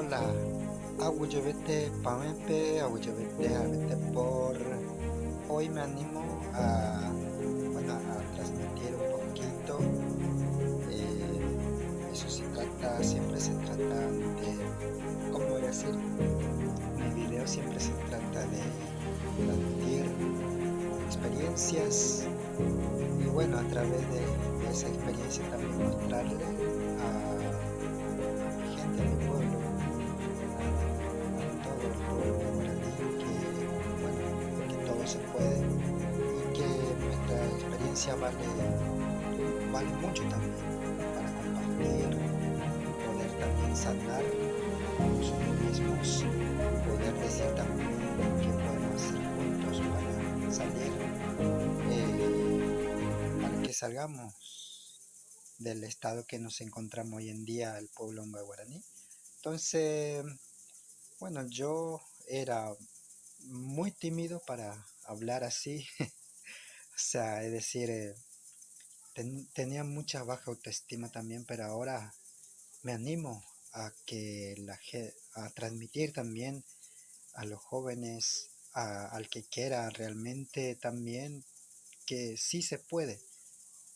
Hola, Awuyabete, Pamempe, Awuyabete, Abete por. Hoy me animo a transmitir un poquito. Eso se trata, siempre se trata ¿cómo voy a decir? Mi video siempre se trata de transmitir experiencias y bueno, a través de esa experiencia también mostrarle a mi gente, a mi pueblo, a todo el pueblo guaraní que todo se puede y que nuestra experiencia vale mucho también para compartir, poder también sanar nosotros mismos, poder decir también que podemos hacer juntos para salir, para que salgamos del estado que nos encontramos hoy en día el pueblo guaraní. Entonces, bueno, yo era muy tímido para hablar así, o sea, es decir, tenía mucha baja autoestima también, pero ahora me animo a a transmitir también a los jóvenes, al que quiera realmente también que sí se puede.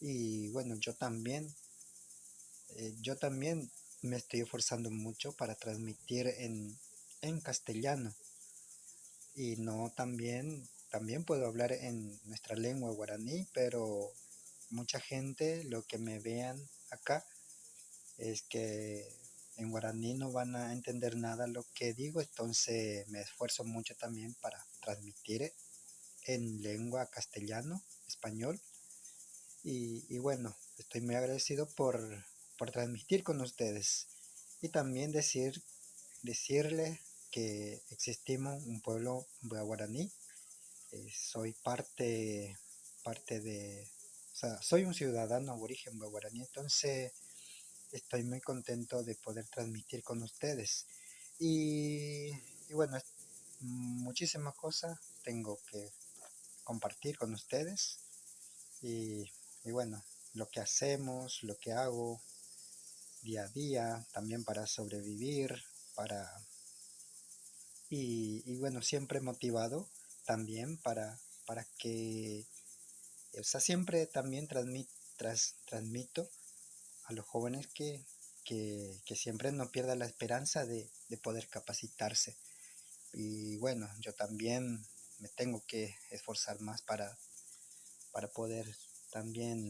Y bueno, yo también me estoy esforzando mucho para transmitir en castellano y no también puedo hablar en nuestra lengua guaraní, pero mucha gente lo que me vean acá es que en guaraní no van a entender nada lo que digo, entonces me esfuerzo mucho también para transmitir en lengua castellano, español, y bueno, estoy muy agradecido por transmitir con ustedes y también decirle que existimos un pueblo guaraní. Soy parte o sea, soy un ciudadano aborigen guaraní, entonces estoy muy contento de poder transmitir con ustedes. Y bueno, muchísimas cosas tengo que compartir con ustedes. Y, y bueno, lo que hacemos, lo que hago día a día, también para sobrevivir, para y bueno, siempre motivado también para que, o sea, siempre también transmito a los jóvenes que siempre no pierdan la esperanza de poder capacitarse. Y bueno, yo también me tengo que esforzar más para poder también